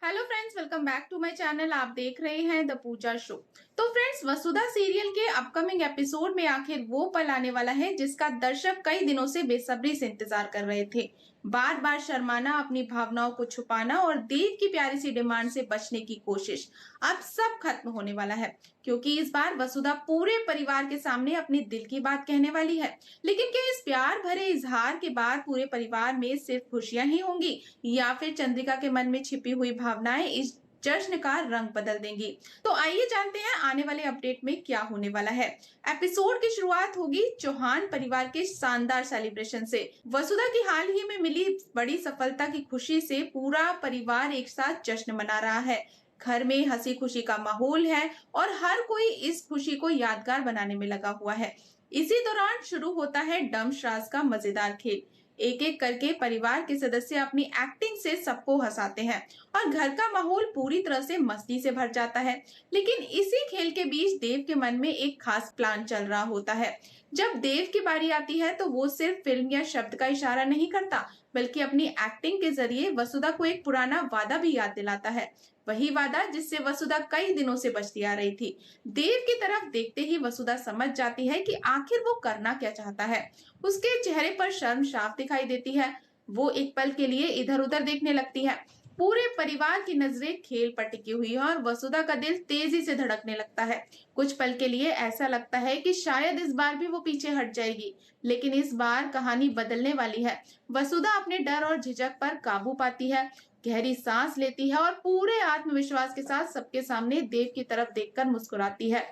Hello friends, welcome back to my channel. आप देख रहे हैं द पूजा शो। तो फ्रेंड्स, वसुधा सीरियल के अपकमिंग एपिसोड में आखिर वो पल आने वाला है जिसका दर्शक कई दिनों से बेसब्री से इंतजार कर रहे थे। बार बार शर्माना, अपनी भावनाओं को छुपाना और देव की प्यारी सी डिमांड से बचने की कोशिश, अब सब खत्म होने वाला है। क्योंकि इस बार वसुधा पूरे परिवार के सामने अपने दिल की बात कहने वाली है। लेकिन क्या इस प्यार भरे इजहार के बाद पूरे परिवार में सिर्फ खुशियां ही होंगी या फिर चंद्रिका के मन में छिपी हुई भावनाएं इस जश्न का रंग बदल देंगी? तो आइए जानते हैं आने वाले अपडेट में क्या होने वाला है। एपिसोड की शुरुआत होगी चौहान परिवार के शानदार सेलिब्रेशन से। वसुधा की हाल ही में मिली बड़ी सफलता की खुशी से पूरा परिवार एक साथ जश्न मना रहा है। घर में हंसी खुशी का माहौल है और हर कोई इस खुशी को यादगार बनाने में लगा हुआ है। इसी दौरान शुरू होता है डमशराज का मजेदार खेल। एक एक करके परिवार के सदस्य अपनी एक्टिंग से सबको हंसाते हैं और घर का माहौल पूरी तरह से मस्ती से भर जाता है। लेकिन इसी खेल के बीच देव के मन में एक खास प्लान चल रहा होता है। जब देव की बारी आती है तो वो सिर्फ फिल्म या शब्द का इशारा नहीं करता, बल्कि अपनी एक्टिंग के जरिए वसुधा को एक पुराना वादा भी याद दिलाता है। वही वादा जिससे वसुधा कई दिनों से बचती आ रही थी। देव की तरफ देखते ही वसुधा समझ जाती है कि आखिर वो करना क्या चाहता है। उसके चेहरे पर शर्म साफ दिखाई देती है। वो एक पल के लिए इधर उधर देखने लगती है। पूरे परिवार की नजरें खेल पर टिकी हुई है और वसुधा का दिल तेजी से धड़कने लगता है। कुछ पल के लिए ऐसा लगता है कि शायद इस बार भी वो पीछे हट जाएगी, लेकिन इस बार कहानी बदलने वाली है। वसुधा अपने डर और झिझक पर काबू पाती है, गहरी सांस लेती है और पूरे आत्मविश्वास के साथ सबके सामने देव की तरफ देखकर मुस्कुराती है।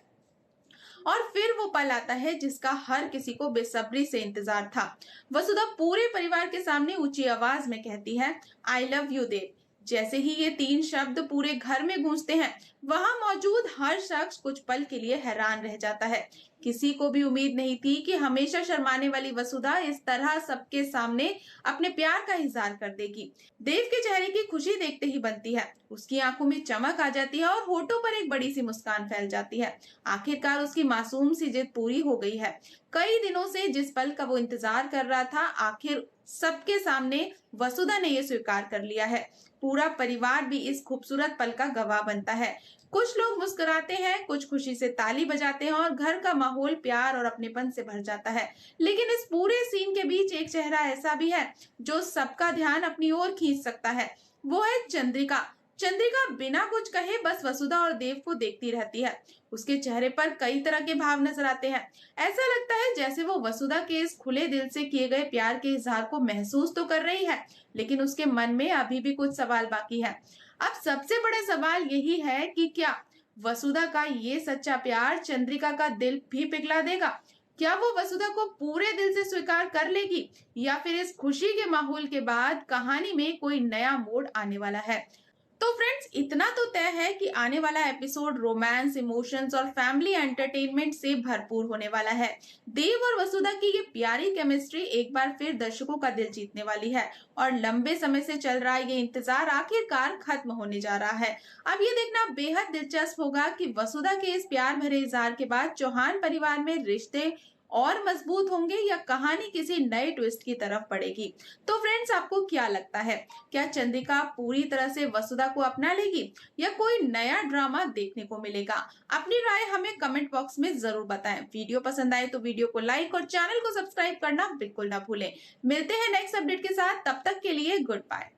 और फिर वो पल आता है जिसका हर किसी को बेसब्री से इंतजार था। वसुधा पूरे परिवार के सामने ऊंची आवाज में कहती है, आई लव यू देव। जैसे ही ये तीन शब्द पूरे घर में गूंजते हैं, वहां मौजूद हर शख्स कुछ पल के लिए हैरान रह जाता है। किसी को भी उम्मीद नहीं थी कि हमेशा शर्माने वाली वसुधा इस तरह सबके सामने अपने प्यार का इजहार कर देगी। देव के चेहरे की खुशी देखते ही बनती है, उसकी आंखों में चमक आ जाती है और होठों पर एक बड़ी सी मुस्कान फैल जाती है। आखिरकार उसकी मासूम सी जिद पूरी हो गई है। कई दिनों से जिस पल का वो इंतजार कर रहा था, आखिर सबके सामने वसुधा ने ये स्वीकार कर लिया है। पूरा परिवार भी इस खूबसूरत पल का गवाह बनता है। कुछ लोग मुस्कुराते हैं, कुछ खुशी से ताली बजाते हैं और घर का माहौल प्यार और अपनेपन से भर जाता है। लेकिन इस पूरे सीन के बीच एक चेहरा ऐसा भी है जो सबका ध्यान अपनी ओर खींच सकता है। वो है चंद्रिका। चंद्रिका बिना कुछ कहे बस वसुधा और देव को देखती रहती है। उसके चेहरे पर कई तरह के भाव नजर आते हैं। ऐसा लगता है जैसे वो वसुधा के इस खुले दिल से किए गए प्यार के इजहार को महसूस तो कर रही है, लेकिन उसके मन में अभी भी कुछ सवाल बाकी है। अब सबसे बड़ा सवाल यही है कि क्या वसुधा का ये सच्चा प्यार चंद्रिका का दिल भी पिघला देगा? क्या वो वसुधा को पूरे दिल से स्वीकार कर लेगी या फिर इस खुशी के माहौल के बाद कहानी में कोई नया मोड़ आने वाला है? तो फ्रेंड्स, इतना तो तय है कि आने वाला एपिसोड रोमांस, इमोशंस और फैमिली एंटरटेनमेंट से भरपूर होने वाला है। देव और वसुधा की ये प्यारी केमिस्ट्री एक बार फिर दर्शकों का दिल जीतने वाली है और लंबे समय से चल रहा ये इंतजार आखिरकार खत्म होने जा रहा है। अब ये देखना बेहद दिलचस्प होगा कि वसुधा के इस प्यार भरे इजहार के बाद चौहान परिवार में रिश्ते और मजबूत होंगे या कहानी किसी नए ट्विस्ट की तरफ बढ़ेगी। तो फ्रेंड्स, आपको क्या लगता है? क्या चंद्रिका पूरी तरह से वसुधा को अपना लेगी या कोई नया ड्रामा देखने को मिलेगा? अपनी राय हमें कमेंट बॉक्स में जरूर बताएं। वीडियो पसंद आए तो वीडियो को लाइक और चैनल को सब्सक्राइब करना बिल्कुल ना भूलें। मिलते हैं नेक्स्ट अपडेट के साथ, तब तक के लिए गुड बाय।